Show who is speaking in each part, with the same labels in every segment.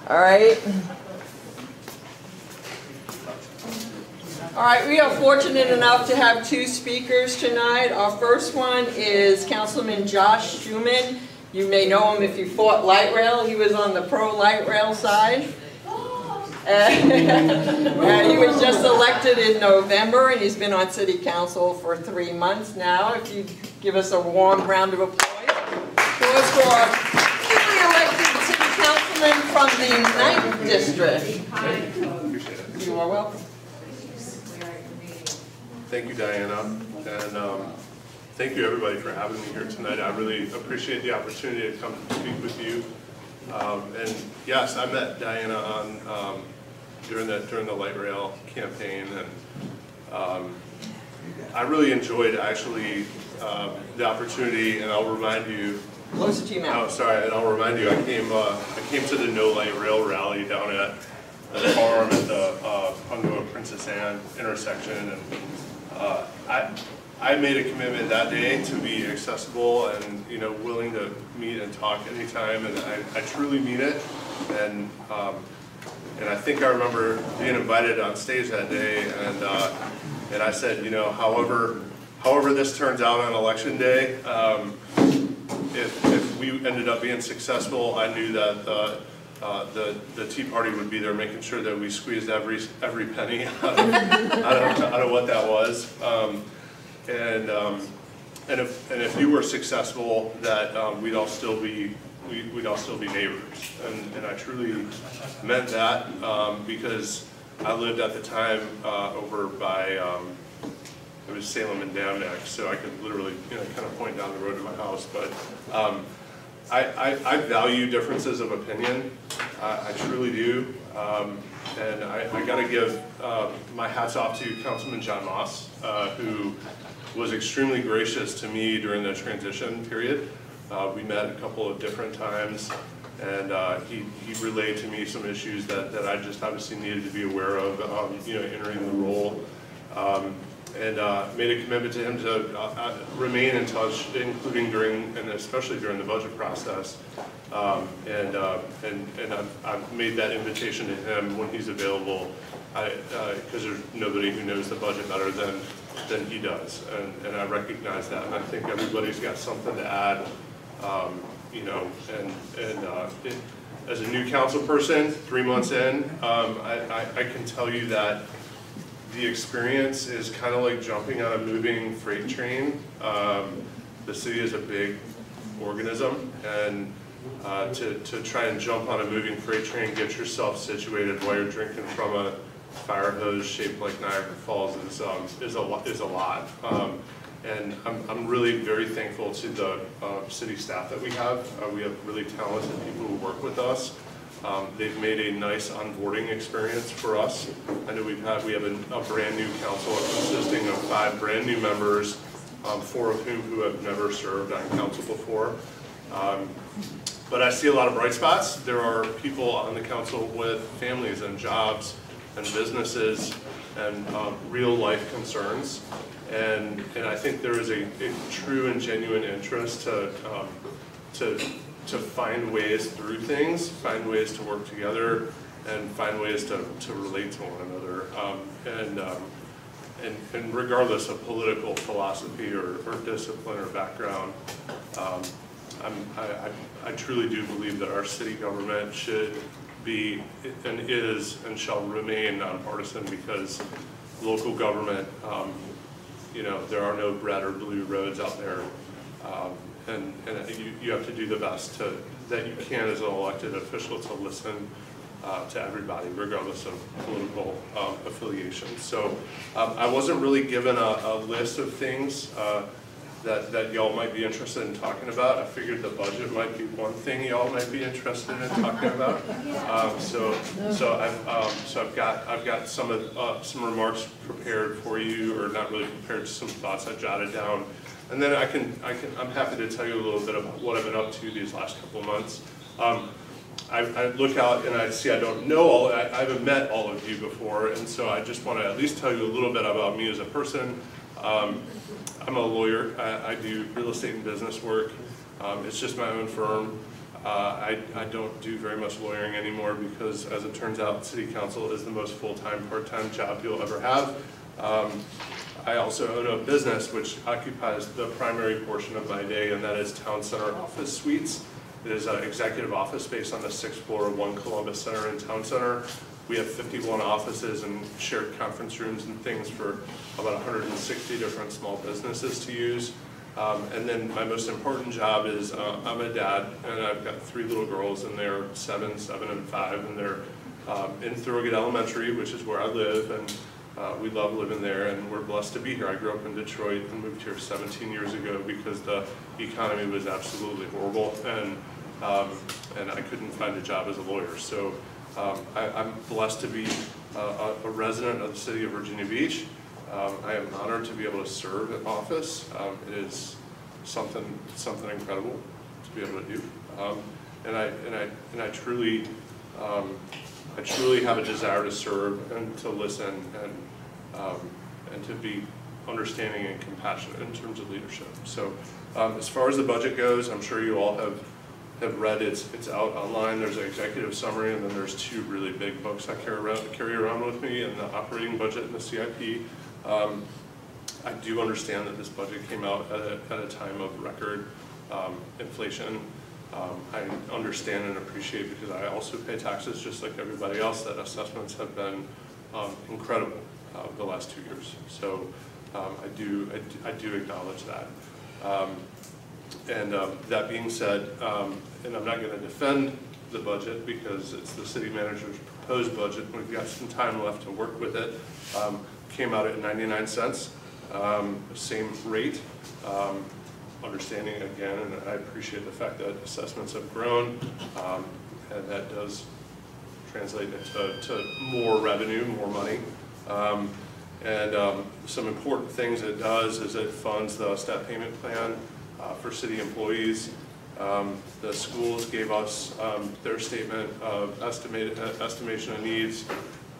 Speaker 1: All right. All right, we are fortunate enough to have two speakers tonight. Our first one is Councilman Joash Schulman. You may know him if you fought light rail. He was on the pro-light rail side. He was just elected in November, and he's been on City Council for 3 months now. If you give us a warm round of applause. Applause for our newly elected City Councilman from the 9th District. You are welcome.
Speaker 2: Thank you, Diana, and thank you everybody for having me here tonight. I really appreciate the opportunity to come to speak with you. And yes, I met Diana on during the light rail campaign, and I really enjoyed actually the opportunity. And I'll remind you.
Speaker 1: Closer to you now.
Speaker 2: Oh, sorry, and I'll remind you. I came to the No Light Rail rally down at the farm at the Pungo and Princess Anne intersection, and I made a commitment that day to be accessible and willing to meet and talk anytime, and I truly mean it. And I think I remember being invited on stage that day, and I said, however this turns out on election day, if we ended up being successful, I knew that the Tea Party would be there, making sure that we squeezed every penny out of what that was, and if you were successful, that we'd all still be neighbors, and I truly meant that, because I lived at the time over by it was Salem and Dam Neck, so I could literally kind of point down the road to my house, but. I value differences of opinion, I truly do, and I got to give my hats off to Councilman Joash, who was extremely gracious to me during the transition period. We met a couple of different times, and he relayed to me some issues that I just obviously needed to be aware of, entering the role. And made a commitment to him to remain in touch, including during and especially during the budget process. And I've made that invitation to him when he's available, because there's nobody who knows the budget better than he does, and I recognize that. And I think everybody's got something to add, as a new council person, 3 months in, I can tell you that the experience is kind of like jumping on a moving freight train. The city is a big organism, and to try and jump on a moving freight train, get yourself situated while you're drinking from a fire hose shaped like Niagara Falls is a lot. And I'm really very thankful to the city staff that we have. We have really talented people who work with us. They've made a nice onboarding experience for us. I know we have a brand new council consisting of 5 brand new members, 4 of whom have never served on council before. But I see a lot of bright spots. There are people on the council with families and jobs and businesses and real life concerns. And I think there is a true and genuine interest to find ways through things, find ways to work together, and find ways to relate to one another. And regardless of political philosophy or discipline or background, I truly do believe that our city government should be and is and shall remain nonpartisan, because local government, there are no red or blue roads out there. And you have to do the best that you can as an elected official to listen to everybody, regardless of political affiliation. So I wasn't really given a list of things that y'all might be interested in talking about. I figured the budget might be one thing y'all might be interested in talking about. So I've got some remarks prepared for you, or not really prepared, some thoughts I jotted down. And then I'm happy to tell you a little bit about what I've been up to these last couple of months. I look out and I see I don't know I haven't met all of you before, and so I just want to at least tell you a little bit about me as a person. I'm a lawyer. I do real estate and business work. It's just my own firm. I don't do very much lawyering anymore because, as it turns out, city council is the most full-time, part-time job you'll ever have. I also own a business which occupies the primary portion of my day, and that is Town Center Office Suites. It is an executive office space on the 6th floor of One Columbus Center in Town Center. We have 51 offices and shared conference rooms and things for about 160 different small businesses to use. And then my most important job is I'm a dad, and I've got 3 little girls, and they're 7, 7, and 5, and they're in Thurlgate Elementary, which is where I live, and we love living there, and we're blessed to be here. I grew up in Detroit and moved here 17 years ago because the economy was absolutely horrible, and I couldn't find a job as a lawyer. So I'm blessed to be a resident of the city of Virginia Beach. I am honored to be able to serve in office. It is something incredible to be able to do, and I truly have a desire to serve and to listen and to be understanding and compassionate in terms of leadership. So as far as the budget goes, I'm sure you all have read it's out online. There's an executive summary, and then there's 2 really big books I carry around with me, and the operating budget and the CIP. I do understand that this budget came out at a time of record inflation. I understand and appreciate, because I also pay taxes just like everybody else, that assessments have been incredible the last 2 years. So I do acknowledge that. And that being said, and I'm not going to defend the budget because it's the city manager's proposed budget. We've got some time left to work with it. Came out at 99 cents, same rate. Understanding again, and I appreciate the fact that assessments have grown, and that does translate into more revenue, more money. Some important things it does is it funds the step payment plan for city employees. The schools gave us their statement of estimation of needs.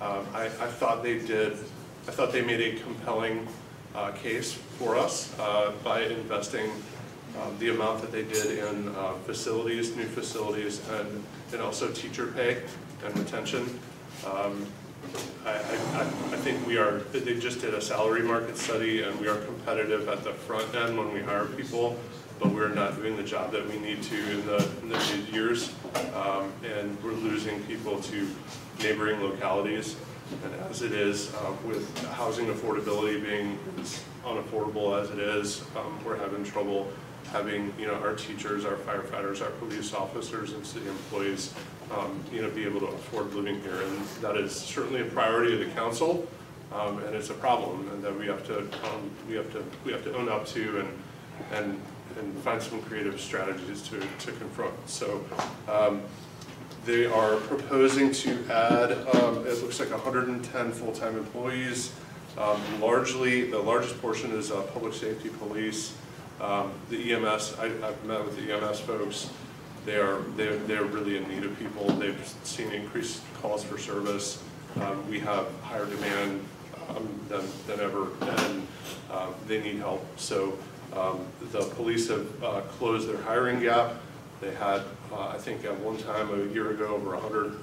Speaker 2: I thought they made a compelling case for us by investing the amount that they did in facilities, new facilities, and also teacher pay and retention. I think they just did a salary market study, and we are competitive at the front end when we hire people, but we're not doing the job that we need to in the mid years, and we're losing people to neighboring localities. And as it is, with housing affordability being as unaffordable as it is, we're having trouble having our teachers, our firefighters, our police officers, and city employees be able to afford living here. And that is certainly a priority of the council, and it's a problem, and that we have to own up to and find some creative strategies to confront. So. They are proposing to add, it looks like 110 full-time employees. Largely, the largest portion is public safety, police. The EMS, I've met with the EMS folks. They're really in need of people. They've seen increased calls for service. We have higher demand than ever, and they need help. So the police have closed their hiring gap. They had, I think at one time a year ago, over 100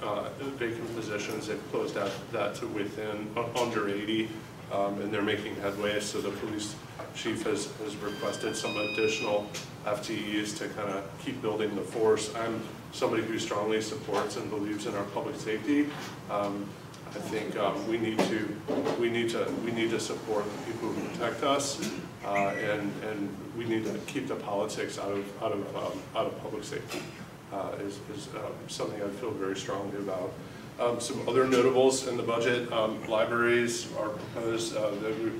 Speaker 2: vacant positions. They've closed that to within under 80, and they're making headway. So the police chief has requested some additional FTEs to kind of keep building the force. I'm somebody who strongly supports and believes in our public safety. I think we need to support the people who protect us, and we need to keep the politics out of public safety. Is something I feel very strongly about. Some other notables in the budget: libraries are proposed.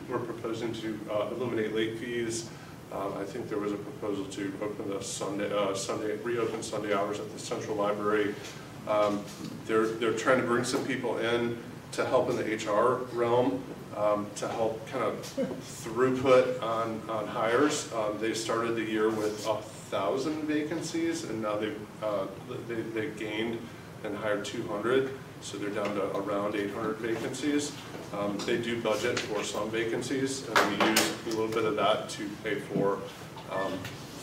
Speaker 2: We're proposing to eliminate late fees. I think there was a proposal to open the reopen Sunday hours at the Central Library. They're trying to bring some people in to help in the HR realm, to help kind of throughput on hires. They started the year with 1,000 vacancies, and now they've gained and hired 200, so they're down to around 800 vacancies. They do budget for some vacancies, and we use a little bit of that to pay for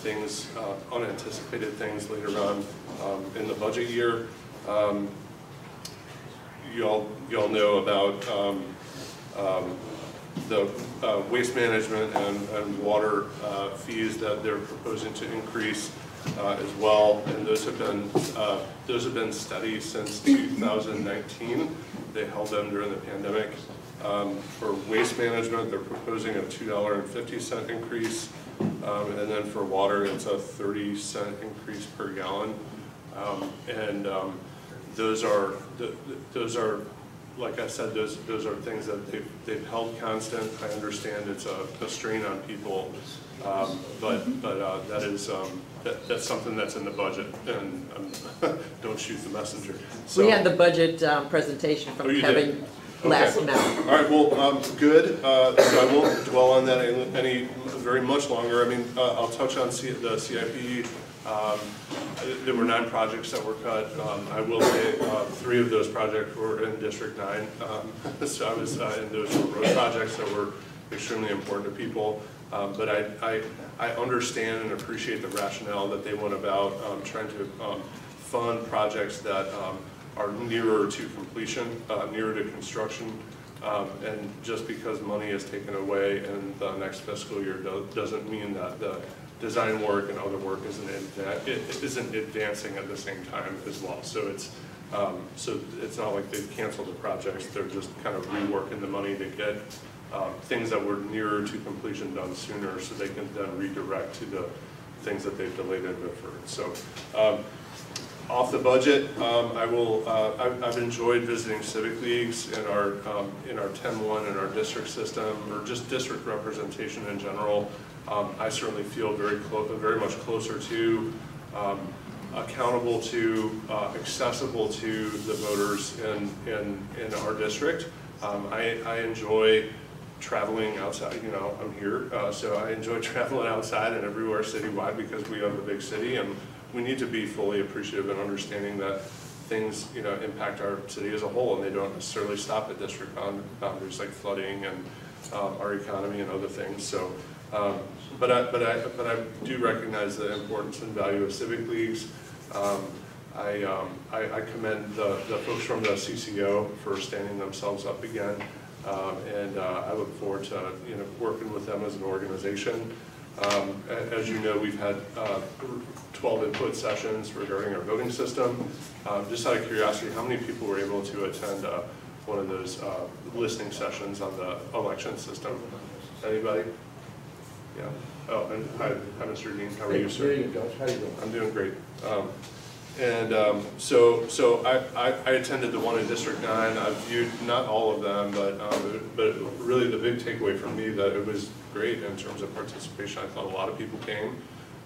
Speaker 2: things, unanticipated things later on in the budget year. You all know about the waste management and water fees that they're proposing to increase as well, and those have been steady since 2019. They held them during the pandemic. For waste management, they're proposing a $2.50 increase, and then for water, it's a 30-cent increase per gallon. Those are, like I said, those are things that they've held constant. I understand it's a strain on people, but that's something that's in the budget, and don't shoot the messenger. So,
Speaker 3: we had the budget presentation from Kevin last night.
Speaker 2: All right, well, good. So I won't dwell on that any very much longer. I mean, I'll touch on the CIP. There were 9 projects that were cut. I will say 3 of those projects were in District 9. So I was, and those were road projects that were extremely important to people. But I understand and appreciate the rationale that they went about trying to fund projects that are nearer to completion, nearer to construction. And just because money is taken away in the next fiscal year doesn't mean that the design work and other work isn't advancing at the same time as well. So it's not like they've canceled the projects. They're just kind of reworking the money to get things that were nearer to completion done sooner, so they can then redirect to the things that they've delayed and deferred. So off the budget, I've enjoyed visiting civic leagues in our 10-1 in our district system, or just district representation in general. I certainly feel very much closer to, accountable to, accessible to the voters in our district. I enjoy traveling outside. You know, I'm here, so I enjoy traveling outside and everywhere citywide because we have a big city, and we need to be fully appreciative and understanding that things, you know, impact our city as a whole, and they don't necessarily stop at district boundaries like flooding and our economy and other things. So, but I do recognize the importance and value of civic leagues. I commend the folks from the CCO for standing themselves up again, and I look forward to working with them as an organization. As you know, we've had 12 input sessions regarding our voting system. Just out of curiosity, how many people were able to attend one of those listening sessions on the election system? Anybody? Yeah. Oh, and hi, Mr. Dean. How are you, sir?
Speaker 4: There you go. How are you doing?
Speaker 2: I'm doing great. So I attended the one in District 9. I've viewed not all of them, but really the big takeaway for me that it was great in terms of participation. I thought a lot of people came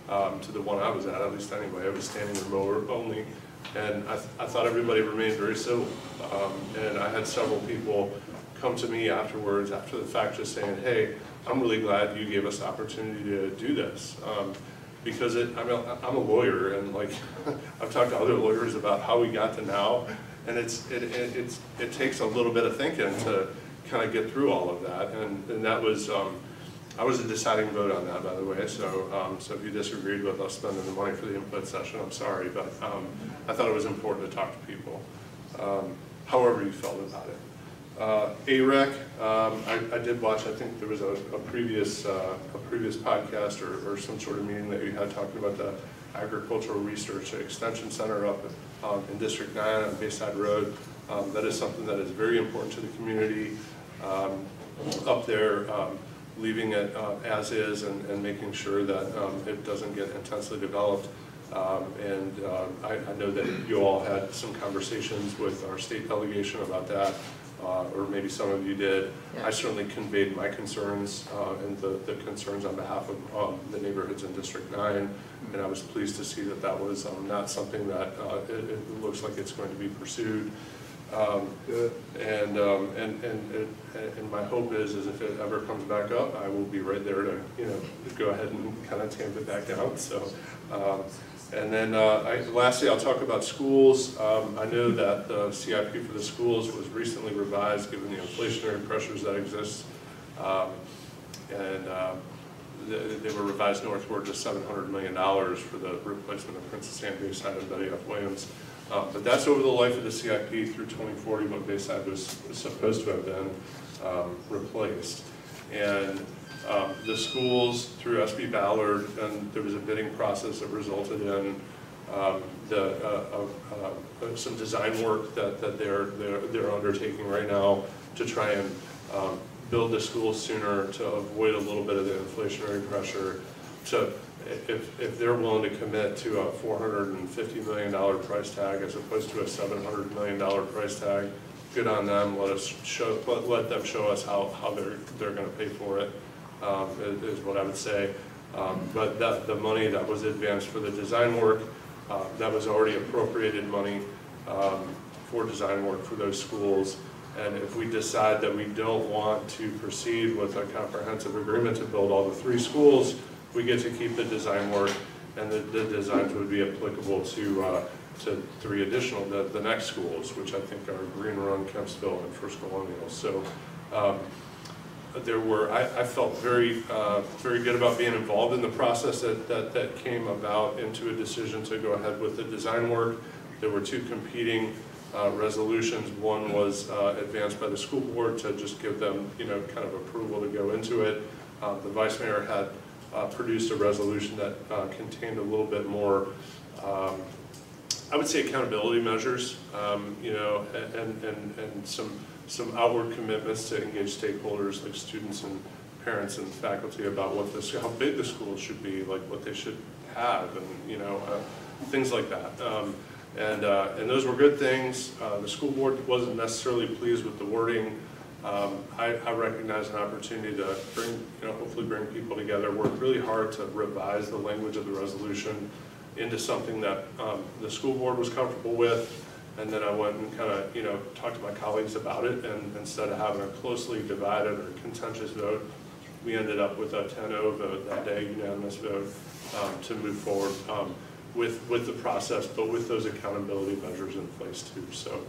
Speaker 2: to the one I was at least anyway. I was standing remote only, and I thought everybody remained very civil. And I had several people come to me afterwards, after the fact, just saying, "Hey, I'm really glad you gave us the opportunity to do this." Because I'm a lawyer, and like I've talked to other lawyers about how we got to now, and it takes a little bit of thinking to kind of get through all of that, and that was I was a deciding vote on that, by the way. So so if you disagreed with us spending the money for the input session, I'm sorry, but I thought it was important to talk to people, however you felt about it. AREC, I did watch. I think there was a previous podcast or some sort of meeting that you had talking about the Agricultural Research Extension Center up in District 9 on Bayside Road. That is something that is very important to the community up there, leaving it as is and making sure that it doesn't get intensely developed. I know that you all had some conversations with our state delegation about that. Or maybe some of you did. Yeah. I certainly conveyed my concerns and the concerns on behalf of the neighborhoods in District 9, and I was pleased to see that that was not something that it looks like it's going to be pursued. And my hope is if it ever comes back up, I will be right there to go ahead and kind of tamp it back down. So. And then lastly, I'll talk about schools. I know that the CIP for the schools was recently revised given the inflationary pressures that exist. they were revised northward to $700 million for the replacement of Princess Anne Bayside and Betty F. Williams. But that's over the life of the CIP through 2040 when Bayside was supposed to have been replaced. And the schools through SB Ballard, and there was a bidding process that resulted in some design work that they're undertaking right now to try and build the schools sooner, to avoid a little bit of the inflationary pressure. So if they're willing to commit to a $450 million price tag as opposed to a $700 million price tag, good on them. Let them show us how they're going to pay for it. Is what I would say. But the money that was advanced for the design work, that was already appropriated money for design work for those schools. And if we decide that we don't want to proceed with a comprehensive agreement to build all the 3 schools, we get to keep the design work, and the designs would be applicable to 3 additional, the next schools, which I think are Green Run, Kempsville, and First Colonial. So I felt very good about being involved in the process that came about into a decision to go ahead with the design work. There were 2 competing resolutions. One was advanced by the school board to just give them, kind of approval to go into it. The vice mayor had produced a resolution that contained a little bit more, I would say, accountability measures, and some outward commitments to engage stakeholders like students and parents and faculty about how big the schools should be, like what they should have, and things like that. And those were good things. The school board wasn't necessarily pleased with the wording. I recognize an opportunity to hopefully bring people together, work really hard to revise the language of the resolution into something that the school board was comfortable with. And then I went and kind of, talked to my colleagues about it, and instead of having a closely divided or contentious vote, we ended up with a 10-0 vote that day, unanimous vote, to move forward with the process, but with those accountability measures in place too. So,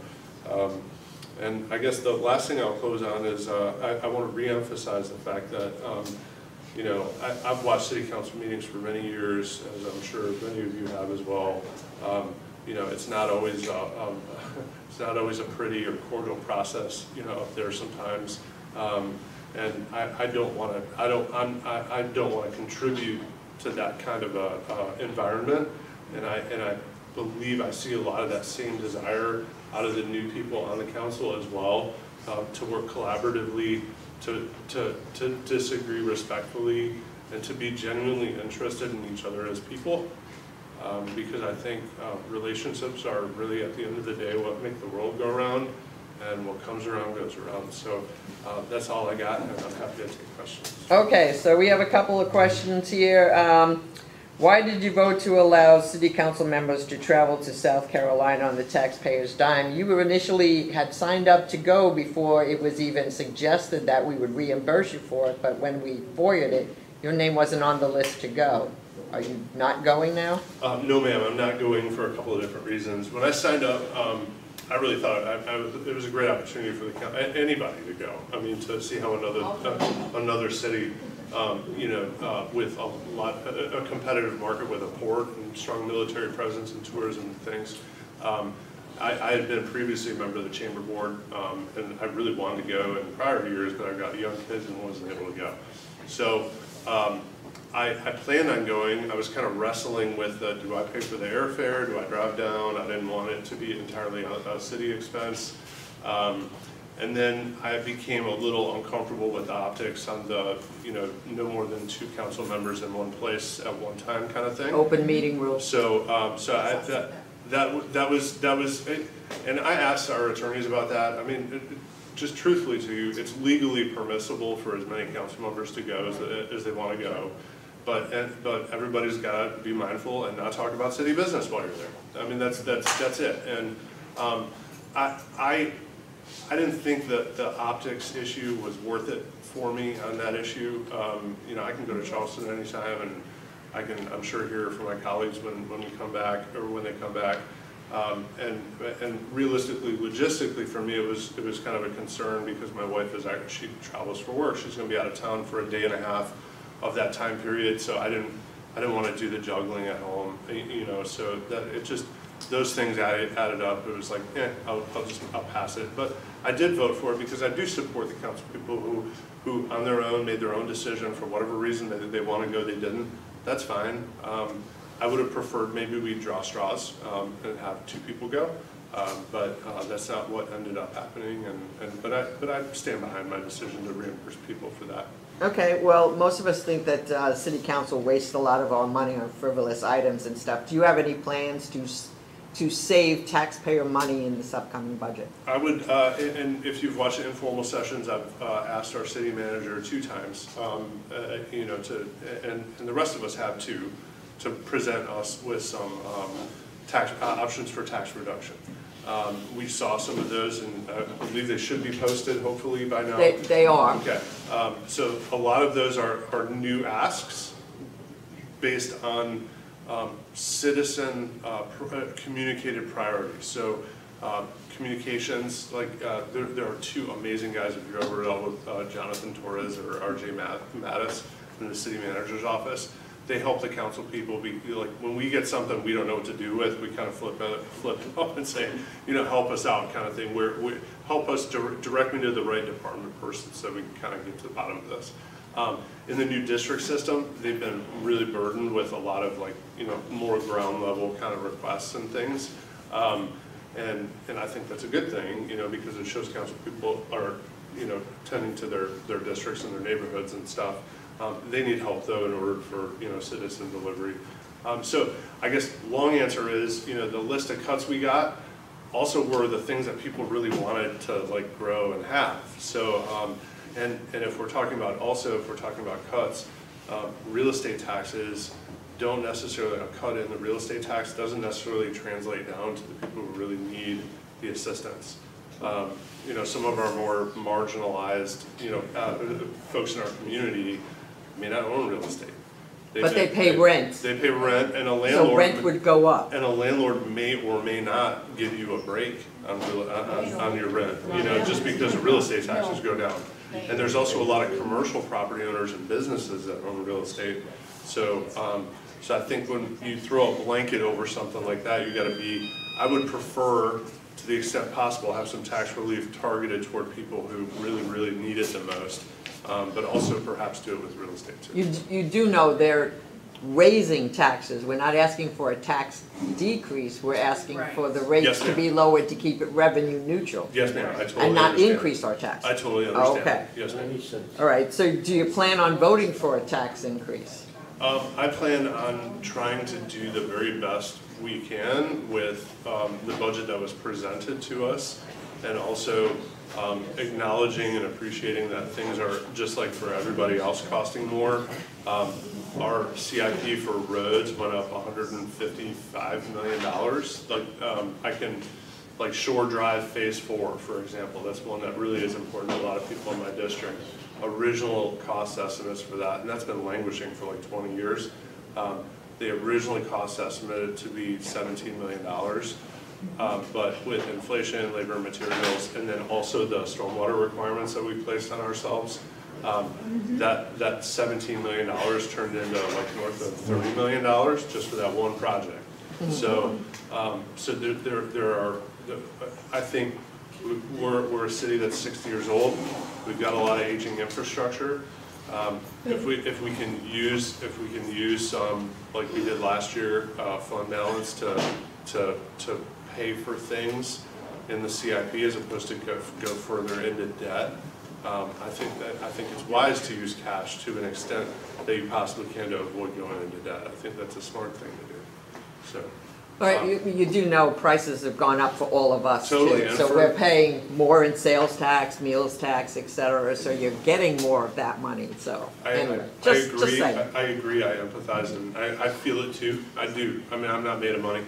Speaker 2: and I guess the last thing I'll close on is I want to reemphasize the fact that, I've watched city council meetings for many years, as I'm sure many of you have as well. It's not always a pretty or cordial process, up there sometimes, and I don't want to contribute to that kind of a environment, and I believe I see a lot of that same desire out of the new people on the council as well, to work collaboratively, to disagree respectfully, and to be genuinely interested in each other as people. Because I think relationships are really, at the end of the day, what make the world go around, and what comes around goes around. So that's all I got, and I'm happy to take questions. Okay,
Speaker 3: so we have a couple of questions here. Why did you vote to allow city council members to travel to South Carolina on the taxpayer's dime? You initially had signed up to go before it was even suggested that we would reimburse you for it, but when we FOIA'd it, your name wasn't on the list to go. Are you not going now?
Speaker 2: No, ma'am, I'm not going for a couple of different reasons. When I signed up, I really thought it was a great opportunity for anybody to go. I mean, to see how another city, with a competitive market with a port and strong military presence and tourism and things. I had been previously a member of the chamber board, and I really wanted to go in prior years, but I got young kids and wasn't able to go. So I planned on going. I was kind of wrestling with, do I pay for the airfare? Do I drive down? I didn't want it to be entirely a city expense. And then I became a little uncomfortable with the optics on the, no more than 2 council members in one place at one time kind of thing.
Speaker 3: Open meeting rules.
Speaker 2: So, that was, and I asked our attorneys about that. I mean, just truthfully to you, it's legally permissible for as many council members to go as they want to go. But everybody's got to be mindful and not talk about city business while you're there. I mean, that's it. And I didn't think that the optics issue was worth it for me on that issue. I can go to Charleston anytime, and I'm sure hear from my colleagues when we come back, or when they come back. And realistically, logistically for me, it was kind of a concern, because my wife she travels for work. She's going to be out of town for a day and a half of that time period, so I didn't want to do the juggling at home, you know, so that it just, those things added up. It was like, I'll pass it. But I did vote for it because I do support the council people who on their own made their own decision for whatever reason they want to go, they didn't. That's fine. I would have preferred maybe we draw straws and have 2 people go, but that's not what ended up happening. But I stand behind my decision to reimburse people for that.
Speaker 3: Okay, well, most of us think that city council wastes a lot of our money on frivolous items and stuff. Do you have any plans to save taxpayer money in this upcoming budget?
Speaker 2: I would, and if you've watched the informal sessions, I've asked our city manager 2 times, you know, and the rest of us have too, to present us with some tax options for tax reduction. We saw some of those, and I believe they should be posted hopefully by now.
Speaker 3: They are.
Speaker 2: Okay, so a lot of those are new asks based on citizen communicated priorities. So communications, like there are 2 amazing guys, if you've ever dealt with Jonathan Torres or RJ Mattis in the city manager's office. They help the council people be like, when we get something we don't know what to do with, we kind of flip them up and say, you know, help us out kind of thing, where help us direct me to the right department person so we can kind of get to the bottom of this. In the new district system, they've been really burdened with a lot of, like, you know, more ground level kind of requests and things. And I think that's a good thing, you know, because it shows council people are, you know, tending to their districts and their neighborhoods and stuff. They need help though in order for, you know, citizen delivery. So I guess long answer is, you know, the list of cuts we got also were the things that people really wanted to like grow and have. So and if we're talking about cuts, real estate taxes don't necessarily, a cut in the real estate tax doesn't necessarily translate down to the people who really need the assistance. You know, some of our more marginalized, you know, folks in our community may not own real estate.
Speaker 3: But they pay rent.
Speaker 2: They pay rent, and a landlord.
Speaker 3: So rent would go up.
Speaker 2: And a landlord may or may not give you a break on your rent, you know, just because the real estate taxes go down. And there's also a lot of commercial property owners and businesses that own real estate. So, so I think when you throw a blanket over something like that, you got to be. I would prefer, to the extent possible, have some tax relief targeted toward people who really, really need it the most, but also perhaps do it with real estate too.
Speaker 3: You do know they're raising taxes. We're not asking for a tax decrease. We're asking for the rates to be lowered to keep it revenue neutral.
Speaker 2: Yes, ma'am. I totally
Speaker 3: and not
Speaker 2: understand.
Speaker 3: Increase our tax.
Speaker 2: I totally understand.
Speaker 3: Okay.
Speaker 2: Yes, ma'am.
Speaker 3: All right. So do you plan on voting for a tax increase?
Speaker 2: I plan on trying to do the very best we can with the budget that was presented to us, and also acknowledging and appreciating that things are, just like for everybody else, costing more. Our CIP for roads went up $155 million. I can, like Shore Drive Phase 4, for example, that's one that really is important to a lot of people in my district. Original cost estimates for that, and that's been languishing for like 20 years. They originally cost estimated to be $17 million, but with inflation, labor and materials, and then also the stormwater requirements that we placed on ourselves, that $17 million turned into like north of $30 million just for that one project. So, so there are, I think we're a city that's 60 years old. We've got a lot of aging infrastructure. If we can use some, like we did last year, fund balance to pay for things in the CIP as opposed to go further into debt. I think it's wise to use cash to an extent that you possibly can to avoid going into debt. I think that's a smart thing to do. So.
Speaker 3: All right, you do know prices have gone up for all of us
Speaker 2: totally,
Speaker 3: too. So we're paying more in sales tax, meals tax, etc. So you're getting more of that money. So anyway,
Speaker 2: I agree. I empathize, and I feel it too. I do. I mean, I'm not made of money.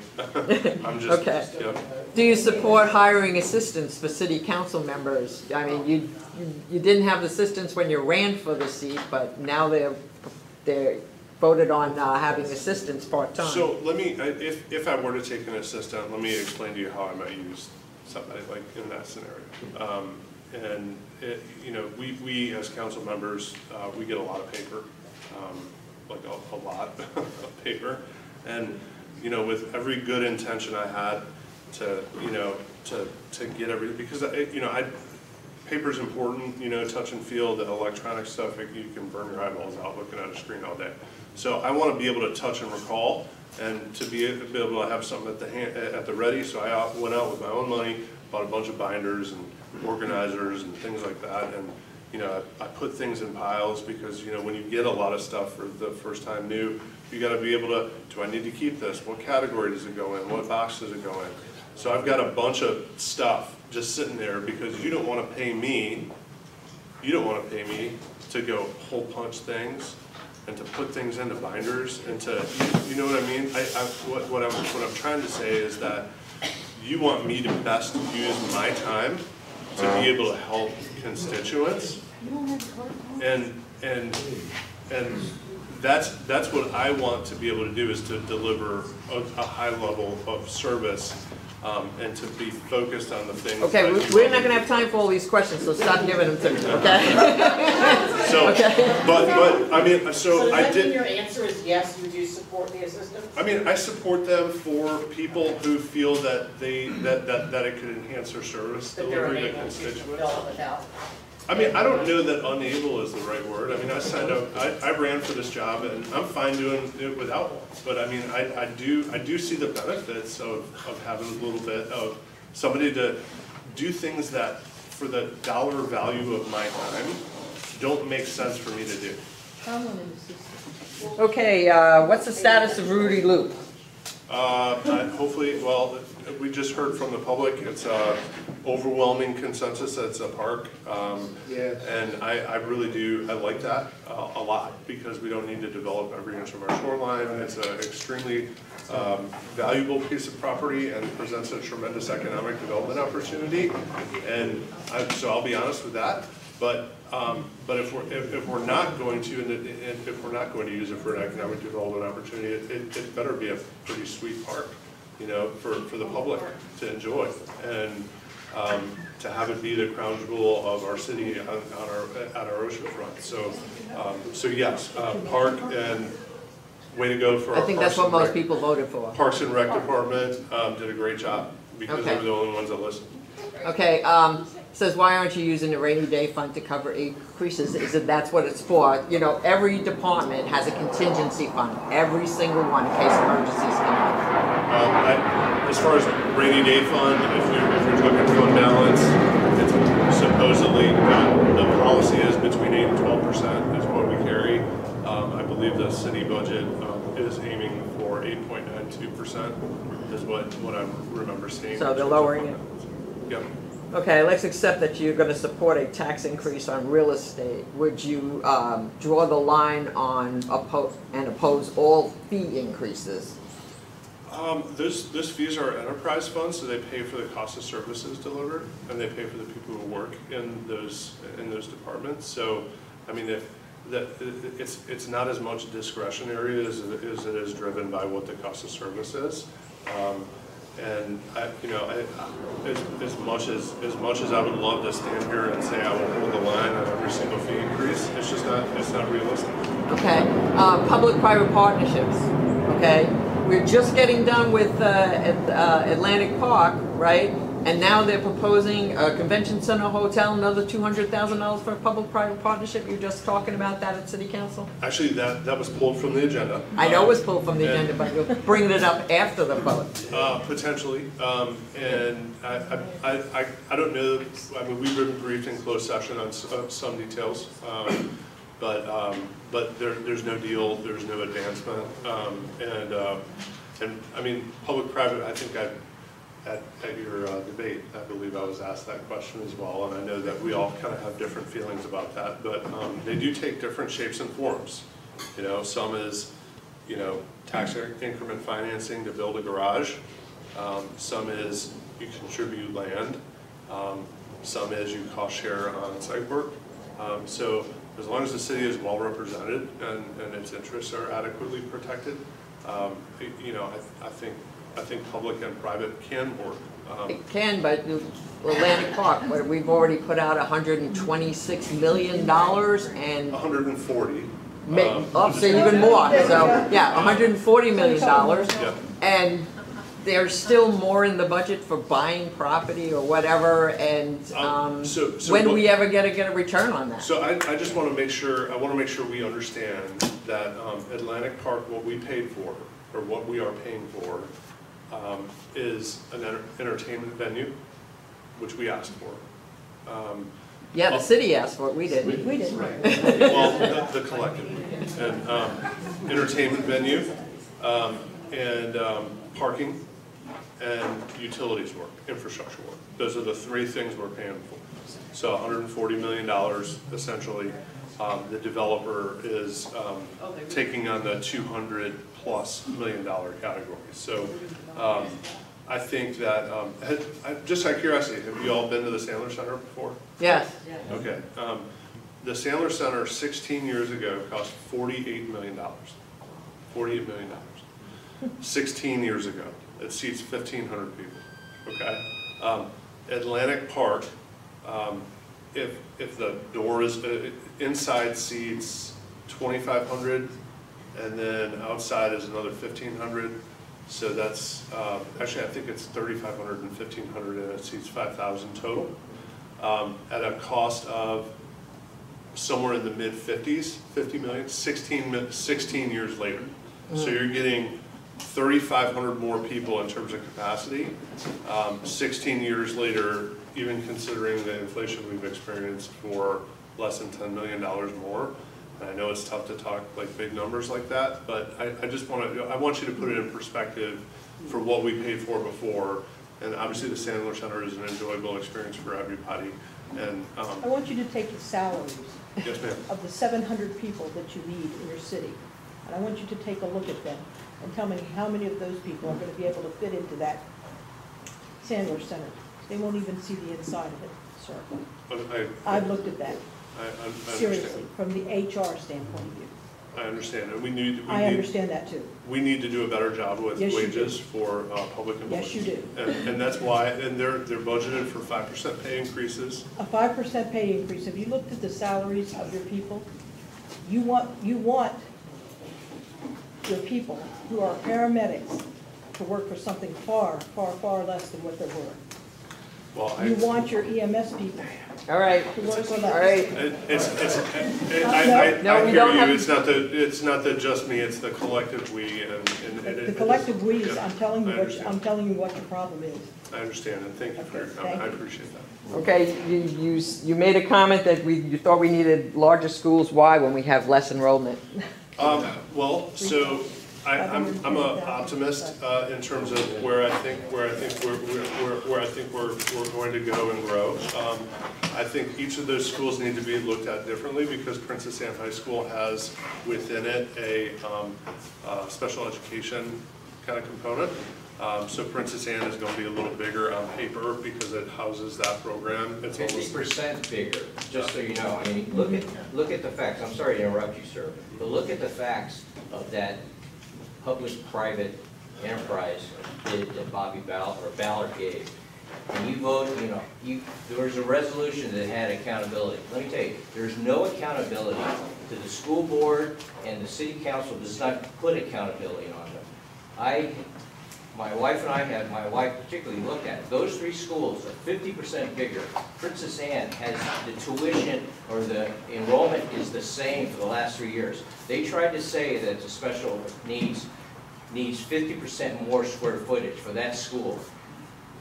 Speaker 2: I'm just
Speaker 3: okay.
Speaker 2: Yep.
Speaker 3: Do you support hiring assistants for city council members? I mean, you didn't have assistants when you ran for the seat, but now they're voted on having assistants part-time.
Speaker 2: So let me, if I were to take an assistant, let me explain to you how I might use somebody like in that scenario. And you know, we as council members, we get a lot of paper. like a lot of paper. And, you know, with every good intention I had to, you know, to get everything, because, you know, paper's important, you know, touch and feel, the electronic stuff, you can burn your eyeballs out looking at a screen all day. So I want to be able to touch and recall, and to be able to have something at the ready. So I went out with my own money, bought a bunch of binders and organizers and things like that. And, you know, I put things in piles because, you know, when you get a lot of stuff for the first time new, you got to be able to, do I need to keep this? What category does it go in? What box does it go in? So I've got a bunch of stuff just sitting there because you don't want to pay me, to go hole punch things and to put things into binders and to, you know what I mean? What I'm trying to say is that you want me to best use my time to be able to help constituents, and that's what I want to be able to do, is to deliver a high level of service, and to be focused on the things.
Speaker 3: Okay, we're not gonna have time for all these questions, so stop giving them to me, okay?
Speaker 2: So,
Speaker 3: okay.
Speaker 2: but I mean,
Speaker 4: So
Speaker 2: I
Speaker 4: does that mean
Speaker 2: did.
Speaker 4: your answer is yes, you do support the assistance?
Speaker 2: I mean, I support them for people who feel that that it could enhance their service
Speaker 4: That they're
Speaker 2: delivery to
Speaker 4: unable to
Speaker 2: constituents.
Speaker 4: fulfill it without?
Speaker 2: I mean, I don't know that unable is the right word. I mean, I signed up, I ran for this job, and I'm fine doing it without one. But I mean, I do see the benefits of having a little bit of somebody to do things that, for the dollar value of my time, don't make sense for me to do.
Speaker 3: Okay, what's the status of Rudy Loop?
Speaker 2: Hopefully, well, we just heard from the public, it's overwhelming consensus that it's a park. And I really do, I like that a lot, because we don't need to develop every inch of our shoreline. It's an extremely valuable piece of property and presents a tremendous economic development opportunity. And so I'll be honest with that. But if we're not going to, and if we're not going to use it for an economic development opportunity, it better be a pretty sweet park, you know, for the public to enjoy, and to have it be the crown jewel of our city at our ocean front. So yes, park, and way to go for our.
Speaker 3: I think that's what most people voted for.
Speaker 2: Parks and Rec Department did a great job, because they were the only ones that listened.
Speaker 3: Okay, says, why aren't you using the rainy day fund to cover increases? Is it, that's what it's for? You know, every department has a contingency fund, every single one, in case emergencies come up.
Speaker 2: As far as rainy day fund, if you're talking fund balance, it's supposedly, the policy is between 8 and 12% is what we carry. I believe the city budget is aiming for 8.92% is what I remember seeing.
Speaker 3: So they're lowering it?
Speaker 2: Yep.
Speaker 3: Okay, let's accept that you're going to support a tax increase on real estate. Would you draw the line on oppose all fee increases?
Speaker 2: Those fees are enterprise funds, so they pay for the cost of services delivered, and they pay for the people who work in those departments. So, I mean, it's not as much discretionary as it is driven by what the cost of service is. And as much as I would love to stand here and say I will hold the line on every single fee increase, it's not realistic.
Speaker 3: Okay, public-private partnerships. Okay, we're just getting done with Atlantic Park, right? And now they're proposing a convention center hotel, another $200,000 for a public-private partnership. You're just talking about that at City Council?
Speaker 2: Actually, that was pulled from the agenda.
Speaker 3: I know it was pulled from the agenda, but you're bringing it up after the vote.
Speaker 2: Potentially, and I don't know. I mean, we've been briefed in closed session on some details, but there's no deal. There's no advancement, and I mean, public-private. I think at your debate, I believe I was asked that question as well, and I know that we all kind of have different feelings about that, but they do take different shapes and forms. You know, some is, you know, tax increment financing to build a garage. Some is you contribute land. Some is you cost share on site work. So as long as the city is well represented and its interests are adequately protected, you know, I think public and private can work.
Speaker 3: It can, but Atlantic Park, we've already put out $126 million and
Speaker 2: 140.
Speaker 3: I'll say even more, so, yeah, $140 million.
Speaker 2: Yeah.
Speaker 3: And there's still more in the budget for buying property or whatever, and
Speaker 2: so
Speaker 3: when
Speaker 2: what-
Speaker 3: we ever get a return on that?
Speaker 2: So I just want to make sure, we understand that Atlantic Park, what we paid for, or what we are paying for, is an entertainment venue, which we asked for.
Speaker 3: Yeah, the city asked for it, we didn't.
Speaker 5: We didn't.
Speaker 2: Well, the collective, and entertainment venue, and parking, and utilities work, infrastructure work. Those are the three things we're paying for. So $140 million, essentially. The developer is taking on the $200+ million category. So I think that, just out of curiosity, have you all been to the Sandler Center before?
Speaker 3: Yes.
Speaker 2: Okay. The Sandler Center 16 years ago cost $48 million. $48 million. 16 years ago. It seats 1,500 people. Okay. Atlantic Park, if the door is inside seats 2,500, and then outside is another 1,500. So that's actually I think it's 3,500 and 1,500, and it seats 5,000 total. At a cost of somewhere in the mid-50s, 50 million, 16 years later. So you're getting 3,500 more people in terms of capacity. 16 years later, even considering the inflation we've experienced, for less than $10 million more. And I know it's tough to talk like big numbers like that, but I just I want you to put it in perspective for what we paid for before. And obviously the Sandler Center is an enjoyable experience for everybody. And
Speaker 5: I want you to take the salaries
Speaker 2: yes, ma'am.
Speaker 5: of the 700 people that you need in your city. And I want you to take a look at them and tell me how many of those people are going to be able to fit into that Sandler Center. They won't even see the inside of it, sir. I've looked at that,
Speaker 2: I
Speaker 5: seriously, from the HR standpoint of view.
Speaker 2: I understand, and
Speaker 5: I understand that too.
Speaker 2: we need to do a better job with
Speaker 5: Yes, you
Speaker 2: wages
Speaker 5: do.
Speaker 2: for public employees.
Speaker 5: Yes, you do.
Speaker 2: And that's why, and they're budgeted for 5% pay increases.
Speaker 5: A 5% pay increase, have you looked at the salaries of your people? You want your people who are paramedics to work for something far, far, far less than what they're worth.
Speaker 2: Well,
Speaker 5: You want your EMS people
Speaker 3: All right,
Speaker 5: to work for
Speaker 3: all
Speaker 5: less.
Speaker 3: right.
Speaker 2: I
Speaker 3: No, we
Speaker 2: hear
Speaker 3: don't
Speaker 2: you,
Speaker 3: have-
Speaker 2: it's not the just me, it's the collective we, and
Speaker 5: The collective we,
Speaker 2: yeah,
Speaker 5: I'm telling you
Speaker 2: I
Speaker 5: what,
Speaker 2: understand.
Speaker 5: I'm telling you what your problem is.
Speaker 2: I understand, and thank you for your
Speaker 5: Okay,
Speaker 2: comment, I
Speaker 5: thank you.
Speaker 2: appreciate that.
Speaker 3: Okay, you made a comment that you thought we needed larger schools. Why, when we have less enrollment?
Speaker 2: Well, so I'm an optimist in terms of where I think we're going to go and grow. I think each of those schools need to be looked at differently, because Princess Anne High School has within it a special education kind of component. So Princess Anne is going to be a little bigger on paper because it houses that program. It's almost
Speaker 6: 50% bigger, just so you know. I mean, look at the facts. I'm sorry to interrupt you, sir, but look at the facts of that public-private enterprise that Bobby Ballard gave. And you vote, there was a resolution that had accountability. Let me tell you, there's no accountability to the school board, and the city council does not put accountability on them. My wife particularly looked at it. Those three schools are 50% bigger. Princess Anne has the tuition, or the enrollment is the same for the last 3 years. They tried to say that the special needs 50% more square footage for that school.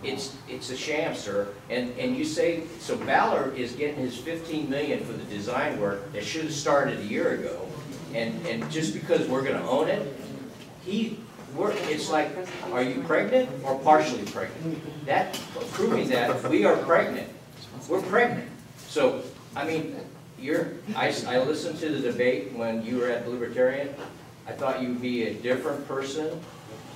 Speaker 6: It's a sham, sir. And you say, so Ballard is getting his $15 million for the design work that should have started a year ago. And just because we're gonna own it, it's like, are you pregnant or partially pregnant? Proving that we are pregnant. We're pregnant. So, I mean, I listened to the debate when you were at the Libertarian. I thought you'd be a different person.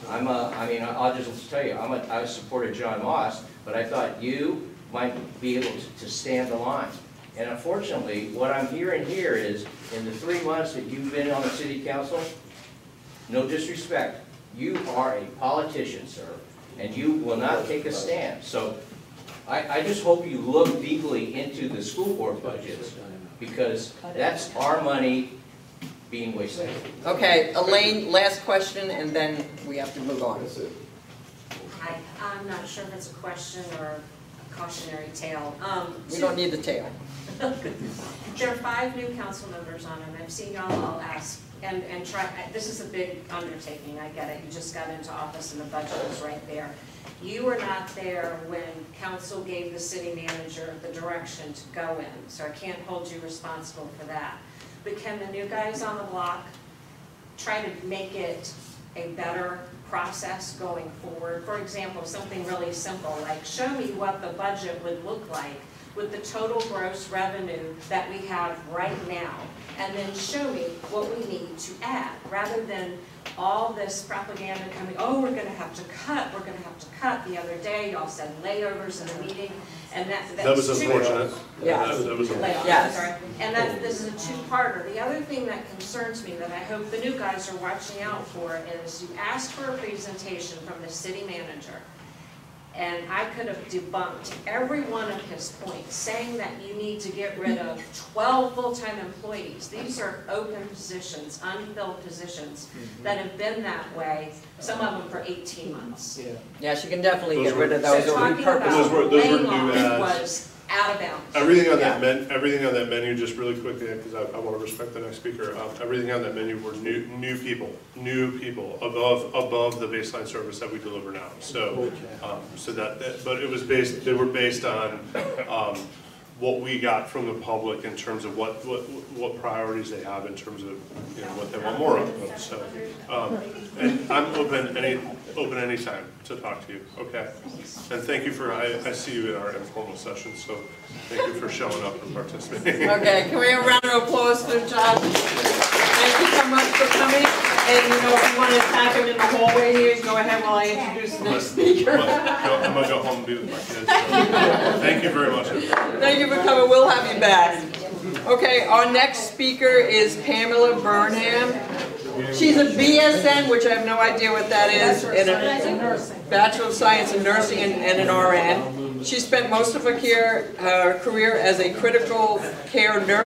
Speaker 6: I'll just tell you, I supported John Moss, but I thought you might be able to stand the line. And unfortunately, what I'm hearing here is, in the 3 months that you've been on the city council, no disrespect, you are a politician, sir, and you will not take a stand. So I just hope you look deeply into the school board budgets, because that's our money being wasted.
Speaker 3: Okay, Elaine, last question, and then we have to move on.
Speaker 7: Hi, I'm not sure if it's a question or a cautionary tale.
Speaker 3: We don't need the tail.
Speaker 7: There are 5 new council members on, and I've seen y'all all ask, and try, this is a big undertaking, I get it, you just got into office and the budget was right there. You were not there when council gave the city manager the direction to go in, so I can't hold you responsible for that. But can the new guys on the block try to make it a better process going forward? For example, something really simple, like show me what the budget would look like with the total gross revenue that we have right now, and then show me what we need to add, rather than all this propaganda coming, oh, we're gonna have to cut, we're gonna have to cut. The other day, y'all said layovers in the meeting, and
Speaker 2: That was unfortunate.
Speaker 3: Yeah.
Speaker 2: That was
Speaker 7: Layoffs,
Speaker 3: Yes.
Speaker 7: sorry. And that this is a two-parter. The other thing that concerns me that I hope the new guys are watching out for is you asked for a presentation from the city manager, and I could have debunked every one of his points, saying that you need to get rid of 12 full-time employees. These are open positions, unfilled positions that have been that way, some of them for 18 months.
Speaker 3: Yeah, she can definitely
Speaker 2: Those
Speaker 3: get rid of those
Speaker 7: So
Speaker 3: or
Speaker 7: talking
Speaker 3: repurpose
Speaker 7: about
Speaker 3: them.
Speaker 2: Those were
Speaker 7: laying
Speaker 2: new
Speaker 7: off
Speaker 2: ads.
Speaker 7: was out of bounds.
Speaker 2: Everything on that
Speaker 3: Yeah.
Speaker 2: everything on that menu, just really quickly, because I want to respect the next speaker. Everything on that menu were new people above the baseline service that we deliver now. So, but it was based. They were based on what we got from the public in terms of what priorities they have in terms of what they want more of. So, and I'm open anytime to talk to you. Okay, and thank you for I see you in our informal session. So thank you for showing up and participating.
Speaker 3: Okay, can we have a round of applause for Josh? Thank you so much for coming. And if you want to attack him in the hallway here, go ahead while I introduce the next speaker.
Speaker 2: I'm gonna go home and be with my kids. So thank you very much.
Speaker 3: Thank you for coming. We'll have you back. Okay, our next speaker is Pamela Burnham. She's a BSN, which I have no idea what that is, and a Bachelor of Science in Nursing and an RN. She spent most of her career as a critical care nurse.